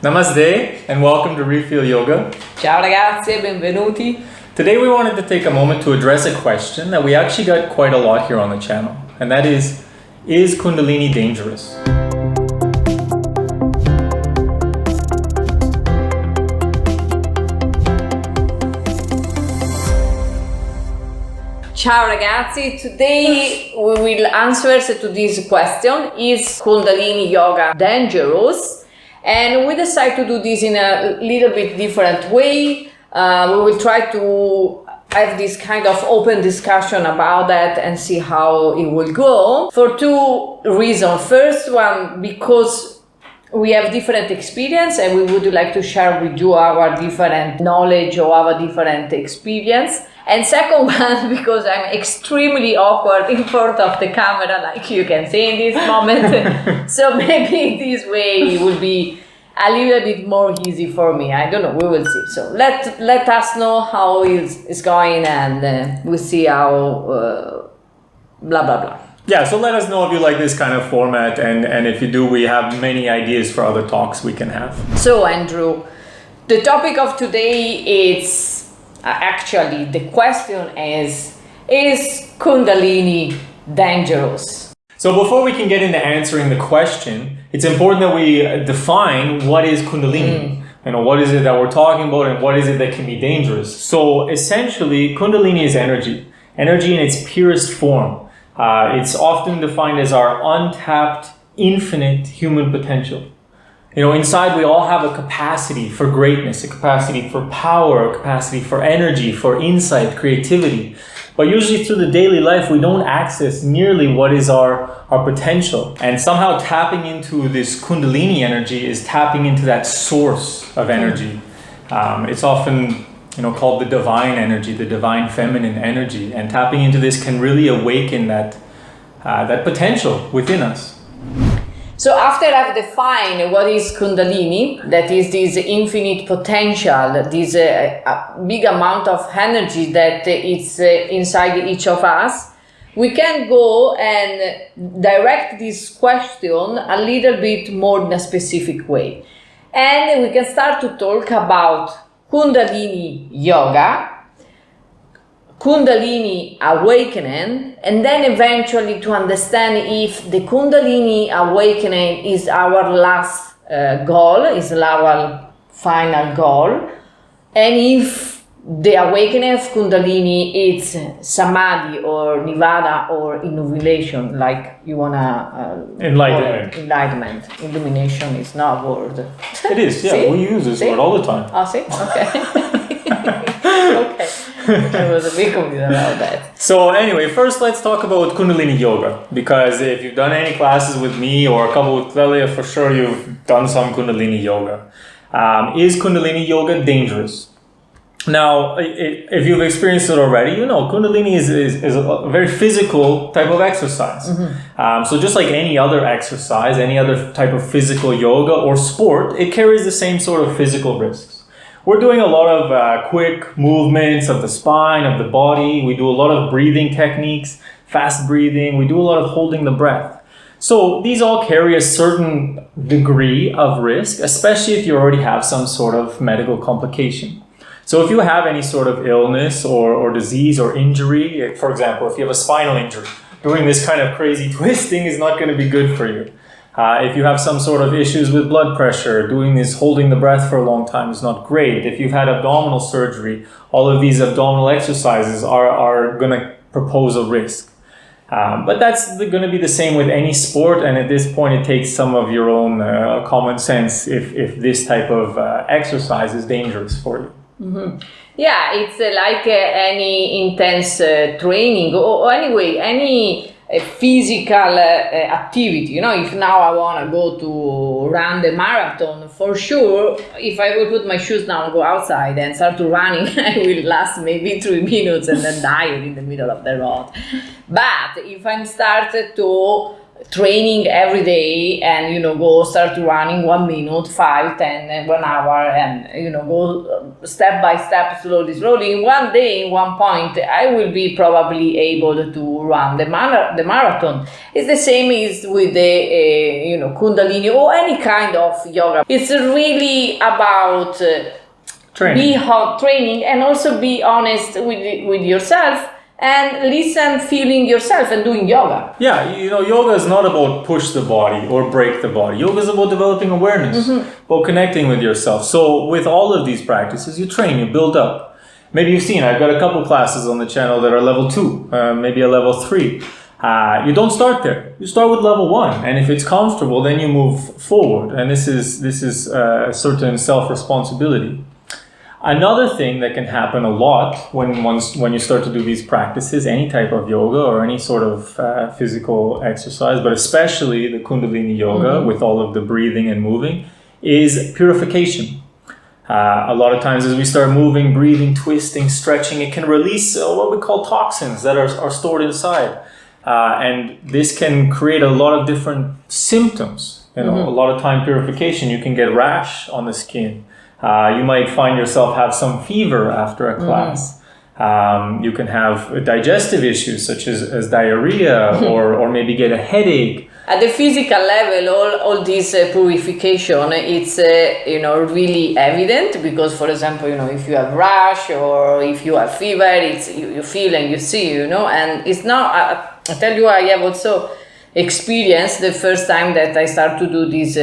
Namaste and welcome to Refeel Yoga. Ciao ragazzi, benvenuti. Today we wanted to take a moment to address a question that we actually got quite a lot here on the channel, and that is Kundalini dangerous? Ciao ragazzi, today we will answer to this question, is Kundalini Yoga dangerous? And we decided to do this in a little bit different way. We will try to have this kind of open discussion about that and see how it will go for two reasons. First one, because we have different experience and we would like to share with you our different knowledge or our different experience. And second one, because I'm extremely awkward in front of the camera, like you can see in this moment. So maybe this way it will be a little bit more easy for me. I don't know, we will see. So let us know how it's going, and we'll see how blah, blah, blah. Yeah, so let us know if you like this kind of format, and if you do, we have many ideas for other talks we can have. So Andrew, the topic of today is actually the question is Kundalini dangerous? So before we can get into answering the question, it's important that we define what is Kundalini. You know, what is it that we're talking about and what is it that can be dangerous? So essentially, Kundalini is energy in its purest form. It's often defined as our untapped, infinite human potential. You know, inside we all have a capacity for greatness, a capacity for power, a capacity for energy, for insight, creativity. But usually through the daily life, we don't access nearly what is our potential. And somehow tapping into this Kundalini energy is tapping into that source of energy. It's often, called the divine energy, the divine feminine energy. And tapping into this can really awaken that potential within us. So after I've defined what is Kundalini, that is this infinite potential, this big amount of energy that is inside each of us, we can go and direct this question a little bit more in a specific way. And we can start to talk about Kundalini Yoga, Kundalini awakening, and then eventually to understand if the Kundalini awakening is our last goal, is our final goal, and if the awakening of Kundalini is Samadhi or Nirvana or illumination, like you wanna enlightenment. Illumination is not a word. It is, yeah. We use this word all the time. Oh, see? Okay. Okay. I was a bit confused about that. So anyway, first let's talk about Kundalini Yoga, because if you've done any classes with me or a couple with Clelia, for sure you've done some Kundalini Yoga. Is Kundalini Yoga dangerous? Now, if you've experienced it already, you know Kundalini is a very physical type of exercise. Mm-hmm. So just like any other exercise, any other type of physical yoga or sport, it carries the same sort of physical risks. We're doing a lot of quick movements of the spine, of the body. We do a lot of breathing techniques, fast breathing. We do a lot of holding the breath. So these all carry a certain degree of risk, especially if you already have some sort of medical complication. So if you have any sort of illness or disease or injury, for example, if you have a spinal injury, doing this kind of crazy twisting is not going to be good for you. If you have some sort of issues with blood pressure, doing this holding the breath for a long time is not great. If you've had abdominal surgery, all of these abdominal exercises are going to propose a risk. But that's going to be the same with any sport, and at this point it takes some of your own common sense if this type of exercise is dangerous for you. Mm-hmm. Yeah, it's like any intense training or anyway, any physical activity. If now I want to go to run the marathon, for sure, if I will put my shoes down, go outside and start to running, I will last maybe 3 minutes and then die in the middle of the road. But if I'm started to training every day and, go start running 1 minute, 5, 10, 1 hour, and, go step by step, slowly. In one day, in one point, I will be probably able to run the marathon. It's the same as with the, Kundalini or any kind of yoga. It's really about training and also be honest with yourself and listen, feeling yourself and doing yoga. Yeah, yoga is not about push the body or break the body. Yoga is about developing awareness, about connecting with yourself. So with all of these practices, you train, you build up. Maybe you've seen, I've got a couple classes on the channel that are level 2, maybe a level 3. You don't start there. You start with level 1, and if it's comfortable, then you move forward. And this is a certain self-responsibility. Another thing that can happen a lot when you start to do these practices, any type of yoga or any sort of physical exercise, but especially the Kundalini Yoga with all of the breathing and moving, is purification. A lot of times as we start moving, breathing, twisting, stretching, it can release what we call toxins that are stored inside. And this can create a lot of different symptoms. A lot of time purification, you can get rash on the skin. You might find yourself have some fever after a class. You can have digestive issues such as diarrhea or maybe get a headache. At the physical level, all this purification, it's really evident because, for example, if you have rash or if you have fever, it's you feel and you see, and it's not. I tell you, I have also experienced the first time that I started to do this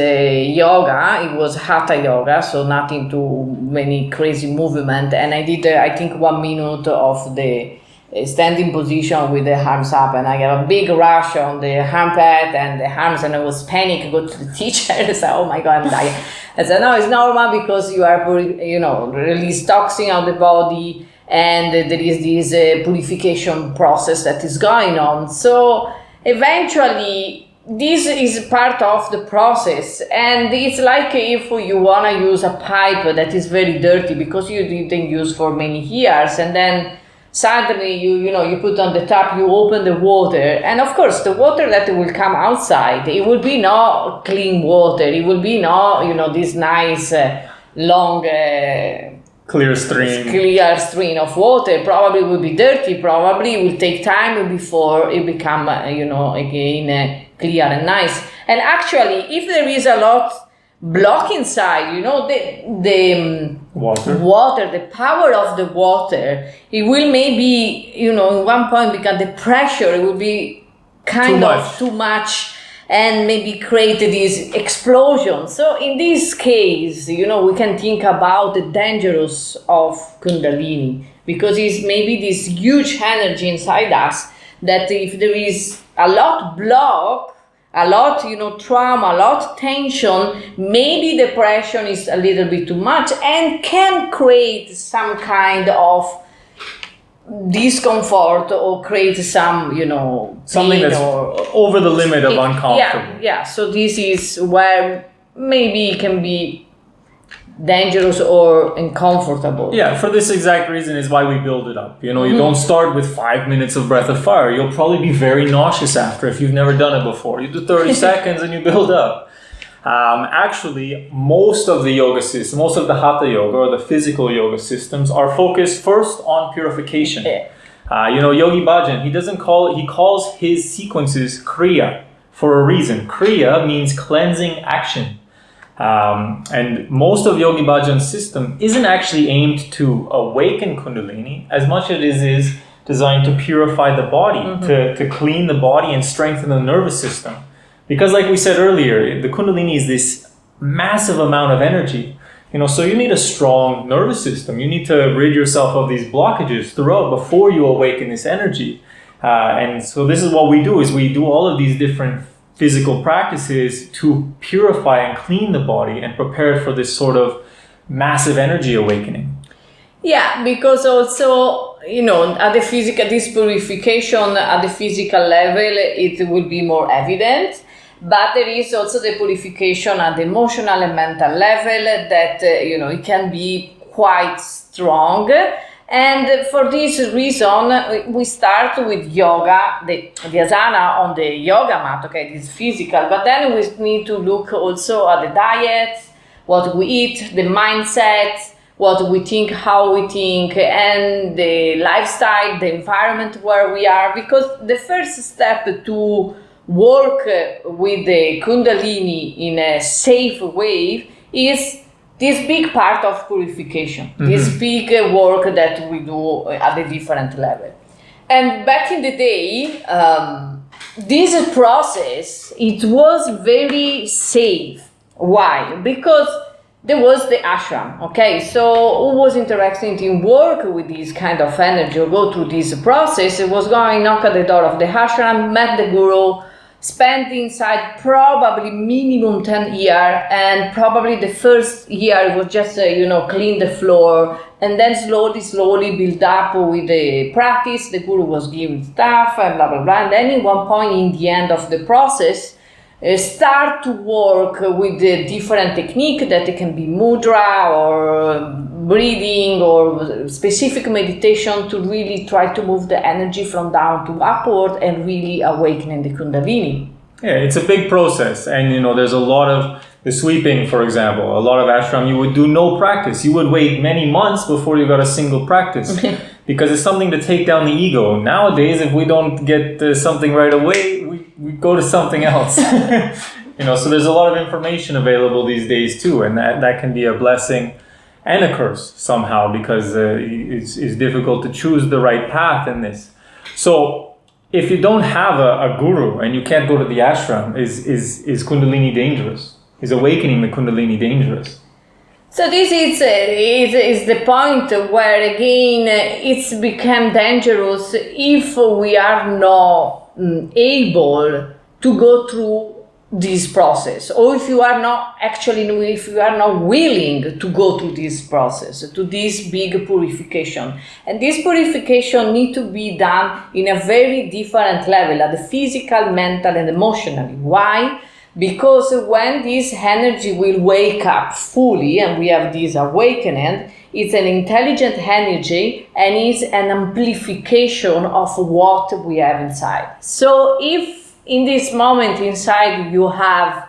yoga. It was hatha yoga, so nothing too many crazy movement, and I did I think 1 minute of the standing position with the arms up, and I got a big rash on the armpit and the arms, and I was panic. Go to the teacher and say, "Oh my God, I'm dying." I said, "No, it's normal because you are release toxin out the body, and there is this purification process that is going on." So eventually, this is part of the process, and it's like if you want to use a pipe that is very dirty because you didn't use for many years, and then suddenly you put on the tap, you open the water, and of course the water that will come outside, it will be not clean water, it will be not this nice long clear stream of water. Probably will be dirty, probably will take time before it become again clear and nice. And actually, if there is a lot block inside, the water, the power of the water, it will maybe in one point, because the pressure, it will be kind of too much and maybe create this explosion. So in this case, we can think about the dangerous of Kundalini, because it's maybe this huge energy inside us that if there is a lot block, a lot, trauma, a lot tension, maybe depression is a little bit too much and can create some kind of discomfort or create some, something that's over the limit of uncomfortable. Yeah. So this is where maybe it can be dangerous or uncomfortable. Yeah, for this exact reason is why we build it up. You don't start with 5 minutes of breath of fire. You'll probably be very nauseous after if you've never done it before. You do 30 seconds and you build up. Actually, most of the yoga systems, most of the hatha yoga or the physical yoga systems are focused first on purification. Yogi Bhajan, he calls his sequences Kriya for a reason. Kriya means cleansing action. And most of Yogi Bhajan's system isn't actually aimed to awaken Kundalini as much as it is designed to purify the body, to clean the body and strengthen the nervous system. Because like we said earlier, the Kundalini is this massive amount of energy. So you need a strong nervous system. You need to rid yourself of these blockages throughout before you awaken this energy. And so this is what we do, is we do all of these different physical practices to purify and clean the body and prepare it for this sort of massive energy awakening. Yeah, because also, at the physical, this purification at the physical level, it will be more evident. But there is also the purification at the emotional and mental level that, it can be quite strong. And for this reason, we start with yoga, the asana on the yoga mat, okay, this is physical, but then we need to look also at the diet, what we eat, the mindset, what we think, how we think, and the lifestyle, the environment where we are, because the first step to work with the Kundalini in a safe way is this big part of purification, this big work that we do at a different level. And back in the day, this process, it was very safe. Why? Because there was the ashram, okay? So who was interested in work with this kind of energy or go through this process, it was going knock at the door of the ashram, met the guru, spent inside probably minimum 10 years, and probably the first year was just, clean the floor, and then slowly build up with the practice. The guru was giving stuff and blah, blah, blah. And then at one point in the end of the process, start to work with the different technique that it can be mudra or breathing or specific meditation to really try to move the energy from down to upward and really awakening the Kundalini. Yeah, it's a big process, and there's a lot of the sweeping, for example. A lot of ashram, you would do no practice. You would wait many months before you got a single practice because it's something to take down the ego. Nowadays, if we don't get something right away, we go to something else. So there's a lot of information available these days too, and that can be a blessing and a curse somehow, because it's difficult to choose the right path in this. So if you don't have a guru and you can't go to the ashram, is Kundalini dangerous? Is awakening the Kundalini dangerous? So this is the point where again it's become dangerous if we are not able to go through this process, or if you are not willing to go through this process, to this big purification. And this purification need to be done in a very different level, at the physical, mental, and emotionally. Why? Because when this energy will wake up fully and we have this awakening, it's an intelligent energy and is an amplification of what we have inside. So if in this moment inside you have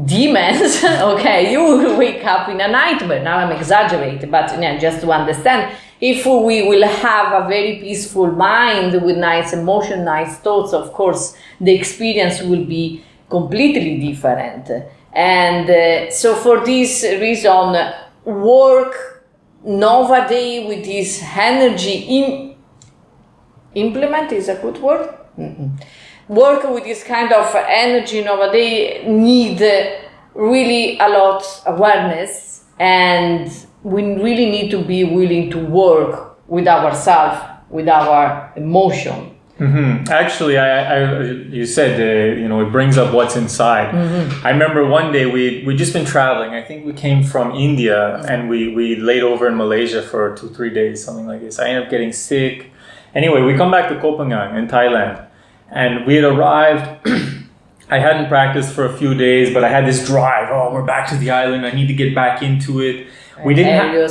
demons, okay, you will wake up in a nightmare. Now I'm exaggerating, but just to understand, if we will have a very peaceful mind with nice emotion, nice thoughts, of course, the experience will be completely different. And so for this reason, work nowadays with this energy, implement is a good word? Work with this kind of energy nowadays need really a lot of awareness, and we really need to be willing to work with ourselves, with our emotion. Actually, you said it brings up what's inside. I remember one day we just been traveling. I think we came from India and we laid over in Malaysia for 2-3 days, something like this. I ended up getting sick. Anyway, we come back to Kopangang in Thailand, and we had arrived. I hadn't practiced for a few days, but I had this drive. Oh, we're back to the island. I need to get back into it. We didn't have a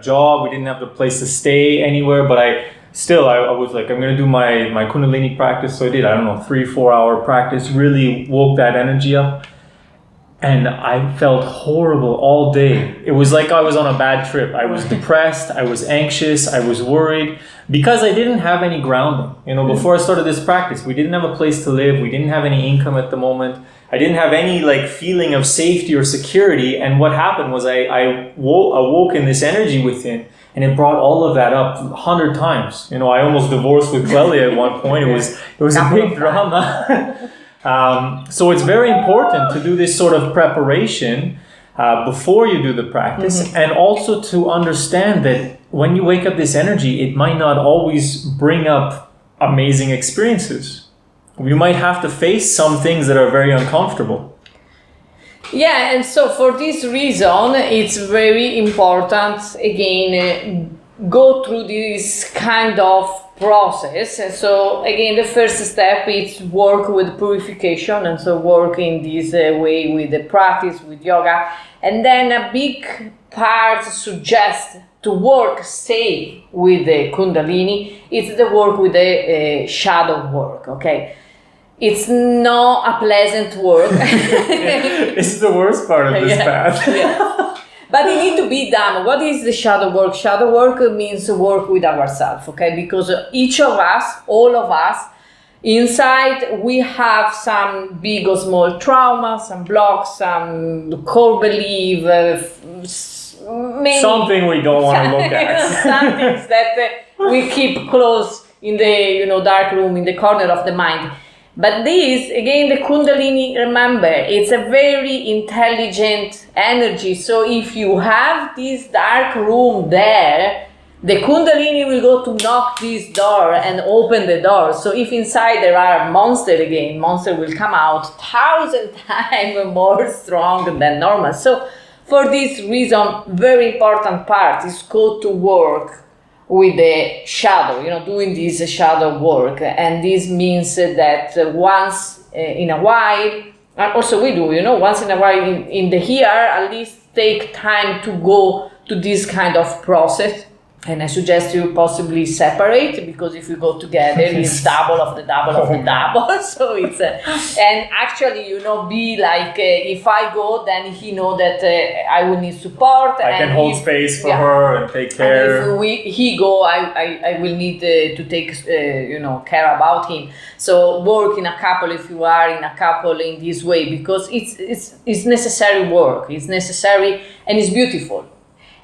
job. We didn't have the place to stay anywhere, but I was like, I'm going to do my Kundalini practice. So I did, 3-4 hour practice, really woke that energy up. And I felt horrible all day. It was like I was on a bad trip. I was depressed. I was anxious. I was worried because I didn't have any grounding. Before I started this practice, we didn't have a place to live. We didn't have any income at the moment. I didn't have any feeling of safety or security. And what happened was I awoke in this energy within, and it brought all of that up 100 times. I almost divorced with Clelia at one point. It was a big drama. So it's very important to do this sort of preparation before you do the practice, and also to understand that when you wake up this energy, it might not always bring up amazing experiences. You might have to face some things that are very uncomfortable. Yeah, and so for this reason, it's very important, again, go through this kind of process. And so again, the first step is work with purification, and so work in this way with the practice, with yoga. And then a big part suggests to work, stay with the Kundalini. It's the work with the shadow work, okay? It's not a pleasant work. This is the worst part of this path. Yeah. But it needs to be done. What is the shadow work? Shadow work means work with ourselves, okay? Because each of us, all of us, inside we have some big or small trauma, some blocks, some core belief, something we don't want to look at. Some things that we keep close in the dark room, in the corner of the mind. But this, again, the Kundalini, remember, it's a very intelligent energy. So if you have this dark room there, the Kundalini will go to knock this door and open the door. So if inside there are monster will come out 1,000 times more strong than normal. So for this reason, very important part is go to work with the shadow, doing this shadow work. And this means that once in a while, and also we do, once in a while in the year, at least take time to go to this kind of process. And I suggest you possibly separate, because if you go together, it's double of the double of the double. So it's, and actually, be like, if I go, then he know that I will need support. I can hold space for her and take care. And if he go, I will need to take, care about him. So work in a couple, if you are in a couple, in this way, because it's necessary work. It's necessary and it's beautiful.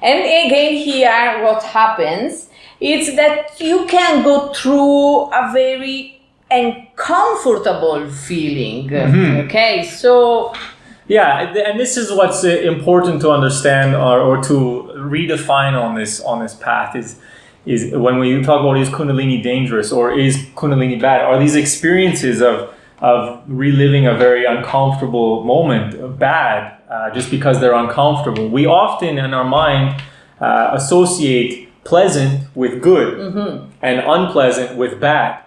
And again, here what happens is that you can go through a very uncomfortable feeling. Okay, so yeah, and this is what's important to understand or to redefine on this path is when we talk about is Kundalini dangerous or is Kundalini bad? Are these experiences of reliving a very uncomfortable moment bad? Just because they're uncomfortable. We often in our mind associate pleasant with good and unpleasant with bad.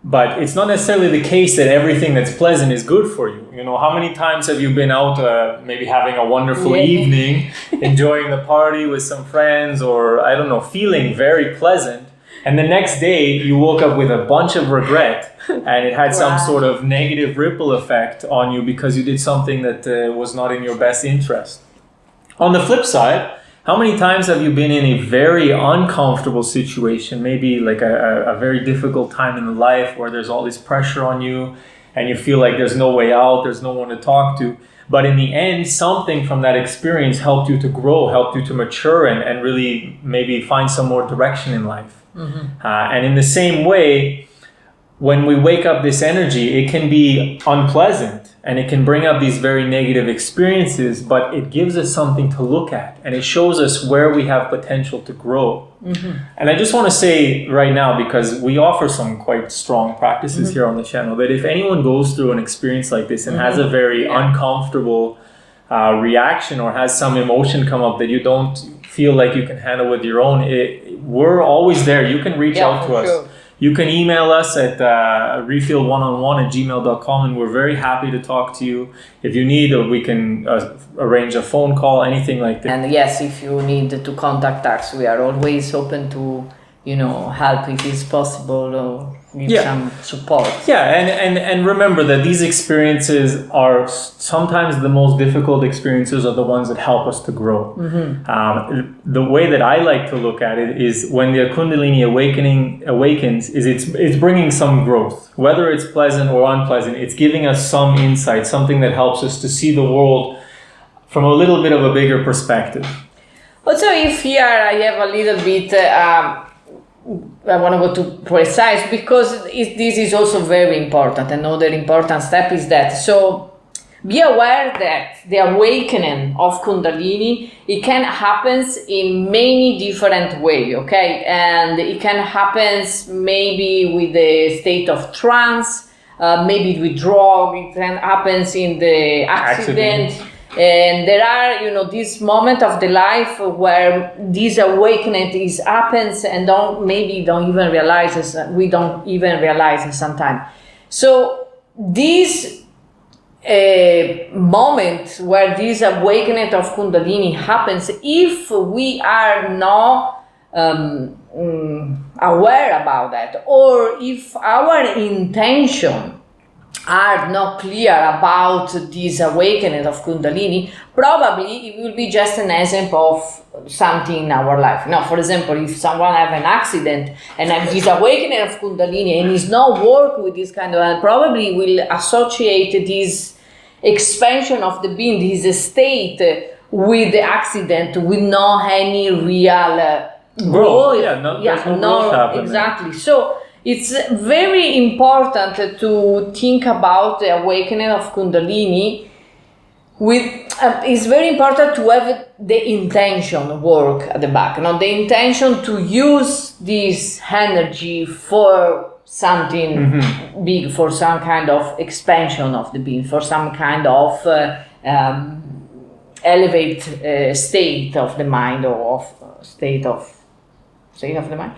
But it's not necessarily the case that everything that's pleasant is good for you. How many times have you been out maybe having a wonderful evening, enjoying the party with some friends, or I don't know, feeling very pleasant, and the next day you woke up with a bunch of regret and it had some sort of negative ripple effect on you because you did something that was not in your best interest. On the flip side, how many times have you been in a very uncomfortable situation, maybe like a very difficult time in life where there's all this pressure on you and you feel like there's no way out, there's no one to talk to, but in the end, something from that experience helped you to grow, helped you to mature and really maybe find some more direction in life. And in the same way, when we wake up this energy, it can be unpleasant and it can bring up these very negative experiences, but it gives us something to look at and it shows us where we have potential to grow. And I just want to say right now, because we offer some quite strong practices here on the channel, that if anyone goes through an experience like this and has a very uncomfortable reaction or has some emotion come up that you don't feel like you can handle with your own, we're always there. You can reach out to us. Sure. You can email us at refeel1on1@gmail.com and we're very happy to talk to you. If you need, we can arrange a phone call, anything like that. And yes, if you need to contact us, we are always open to, help if it's possible or give some support. Yeah, and remember that these experiences are sometimes the most difficult experiences are the ones that help us to grow. The way that I like to look at it is when the Kundalini awakens, is it's bringing some growth. Whether it's pleasant or unpleasant, it's giving us some insight, something that helps us to see the world from a little bit of a bigger perspective. Also, if here I have a little bit... I want to go to precise because this is also very important. Another important step is that, so be aware that the awakening of Kundalini, it can happen in many different ways, okay? And it can happen maybe with the state of trance, maybe with drug, it can happen in the accident. And there are, this moment of the life where this awakening happens and we don't even realize it sometimes. So this moment where this awakening of Kundalini happens, if we are not aware about that, or if our intention are not clear about this awakening of Kundalini, probably it will be just an example of something in our life. Now, for example, if someone have an accident and have this awakening of Kundalini and is not work with this kind of, probably will associate this expansion of the being, this state with the accident, with not any real growth. There's no growth happening. Exactly. So it's very important to think about the awakening of Kundalini. It's very important to have the intention work at the back. The intention to use this energy for something big, for some kind of expansion of the being, for some kind of elevate state of the mind, or of state of the mind.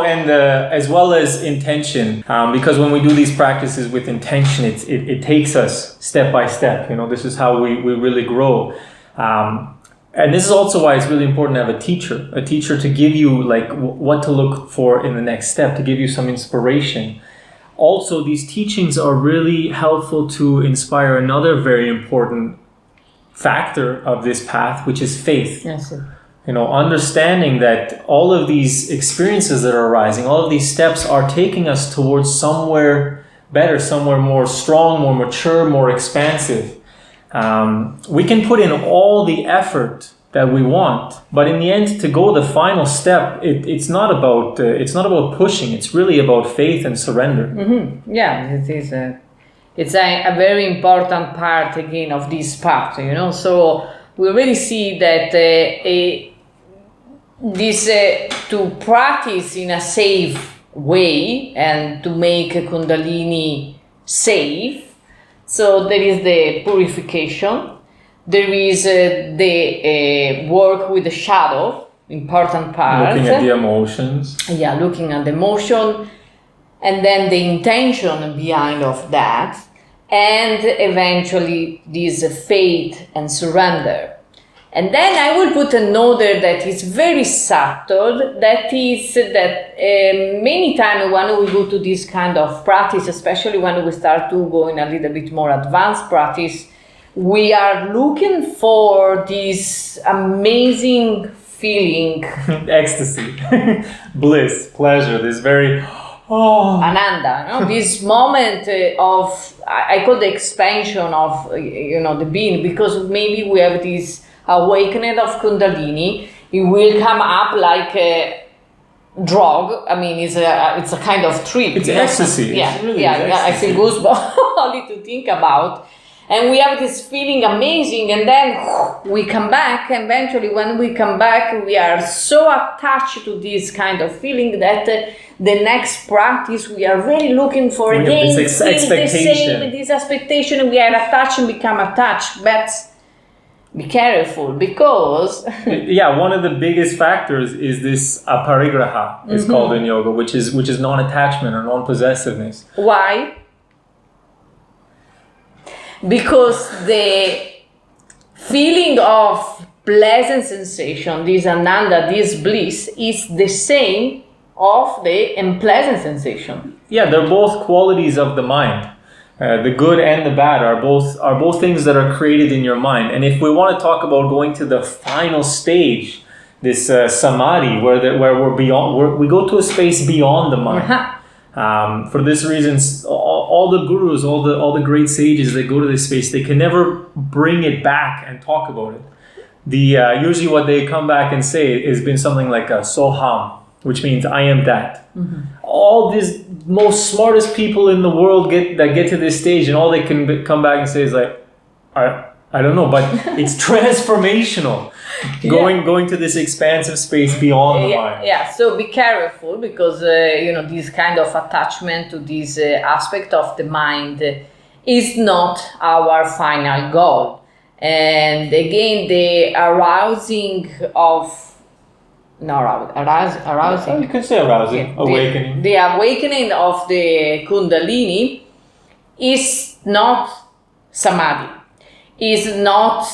And as well as intention, because when we do these practices with intention, it takes us step by step. This is how we really grow. And this is also why it's really important to have a teacher to give you like what to look for in the next step, to give you some inspiration. Also, these teachings are really helpful to inspire another very important factor of this path, which is faith. Yes, sir. Understanding that all of these experiences that are arising, all of these steps are taking us towards somewhere better, somewhere more strong, more mature, more expansive. We can put in all the effort that we want, but in the end, to go the final step, it's not about pushing. It's really about faith and surrender. Mm-hmm. Yeah, it is. It's a very important part again of this path. So we really see that to practice in a safe way and to make Kundalini safe. So there is the purification, there is the work with the shadow, important part. Looking at the emotions. Yeah, looking at the emotion, and then the intention behind of that, and eventually this faith and surrender. And then I will put another that is very subtle, that is that many times when we go to this kind of practice, especially when we start to go in a little bit more advanced practice, we are looking for this amazing feeling. Ecstasy, bliss, pleasure, this very... Ananda, this moment of, I call the expansion of, the being, because maybe we have this awakening of Kundalini, it will come up like a drug. I mean, it's a kind of trip. It's ecstasy. Yeah, really I feel goosebumps only to think about. And we have this feeling amazing, and then we come back. And eventually, when we come back, we are so attached to this kind of feeling that the next practice we are really looking for again. This expectation. This expectation, we are attached and become attached. But be careful, because one of the biggest factors is this aparigraha, it's called in yoga, which is non-attachment or non-possessiveness. Why? Because the feeling of pleasant sensation, this ananda, this bliss, is the same of the unpleasant sensation. Yeah, they're both qualities of the mind. The good and the bad are both things that are created in your mind. And if we want to talk about going to the final stage, this samadhi, where we're beyond, we go to a space beyond the mind. For this reason, all the gurus, all the great sages that go to this space, they can never bring it back and talk about it. Usually what they come back and say has been something like soham, which means I am that. All these most smartest people in the world get to this stage, and all they can come back and say is like, I don't know, but it's transformational. Going to this expansive space beyond the mind. Yeah, so be careful, because this kind of attachment to this aspect of the mind is not our final goal. And again, the arousing of arousing. You can say arousing, awakening. The awakening of the Kundalini is not samadhi, is not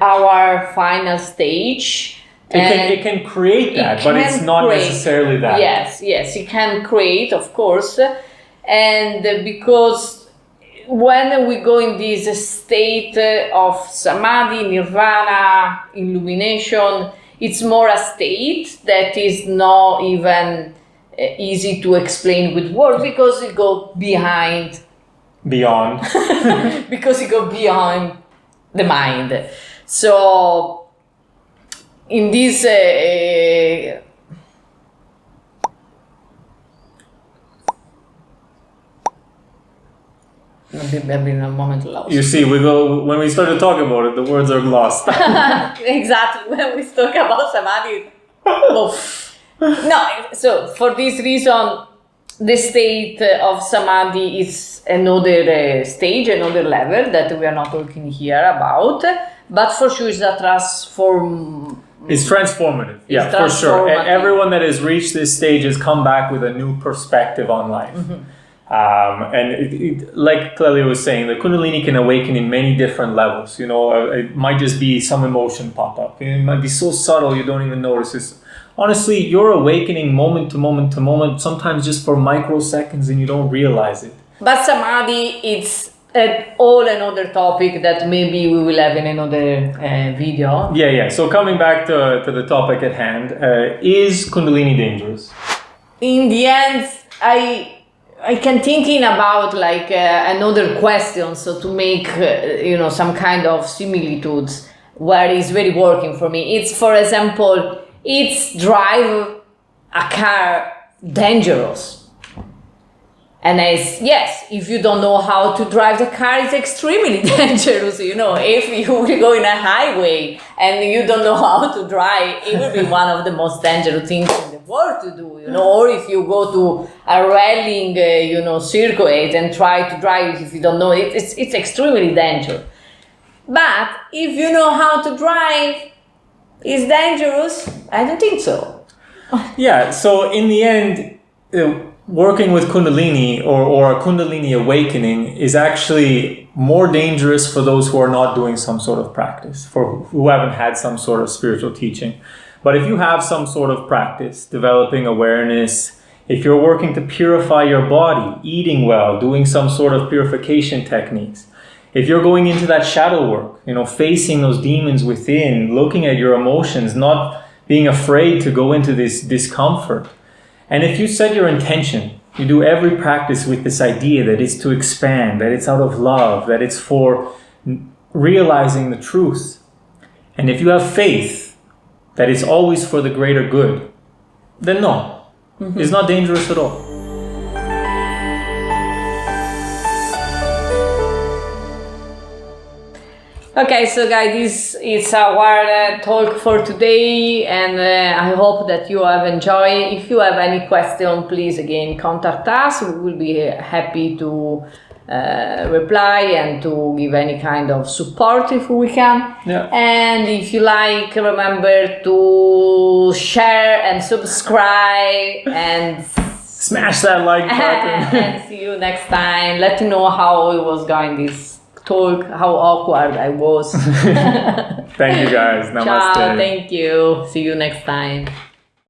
our final stage. It can create that, but it's not necessarily that. Yes, it can create, of course. And because when we go in this state of samadhi, nirvana, illumination, it's more a state that is not even easy to explain with words because it goes beyond because it goes beyond the mind. So in this I've been a moment lost. You see, when we start to talk about it, the words are lost. Exactly, when we talk about samadhi. No, so for this reason, the state of samadhi is another stage, another level that we are not talking here about, but for sure it's a It's transformative, yeah, for sure. Everyone that has reached this stage has come back with a new perspective on life. Mm-hmm. And like Clelia was saying, the Kundalini can awaken in many different levels. It might just be some emotion pop up. It might be so subtle you don't even notice it. Honestly, you're awakening moment to moment to moment, sometimes just for microseconds, and you don't realize it. But samadhi, it's all another topic that maybe we will have in another video. Yeah. So coming back to the topic at hand, is Kundalini dangerous? In the end, I can thinking about like another question, so to make some kind of similitudes where it's very working for me. It's, for example, it's drive a car dangerous. And yes, if you don't know how to drive the car, it's extremely dangerous. If you will go in a highway and you don't know how to drive, it will be one of the most dangerous things in the world to do. Or if you go to a rallying, circuit and try to drive, if you don't know it, it's extremely dangerous. But if you know how to drive, it's dangerous? I don't think so. Yeah. So in the end, working with Kundalini or a Kundalini awakening is actually more dangerous for those who are not doing some sort of practice, for who haven't had some sort of spiritual teaching. But if you have some sort of practice, developing awareness, if you're working to purify your body, eating well, doing some sort of purification techniques, if you're going into that shadow work, facing those demons within, looking at your emotions, not being afraid to go into this discomfort. And if you set your intention, you do every practice with this idea that it's to expand, that it's out of love, that it's for realizing the truth. And if you have faith that it's always for the greater good, then no, it's not dangerous at all. Okay, so guys, this is our talk for today, and I hope that you have enjoyed. If you have any question, please again contact us. We will be happy to reply and to give any kind of support if we can. Yeah. And if you like, remember to share and subscribe and smash that like button. and see you next time. Let me know how it was going this talk, how awkward I was. Thank you guys. Namaste. Ciao, thank you. See you next time.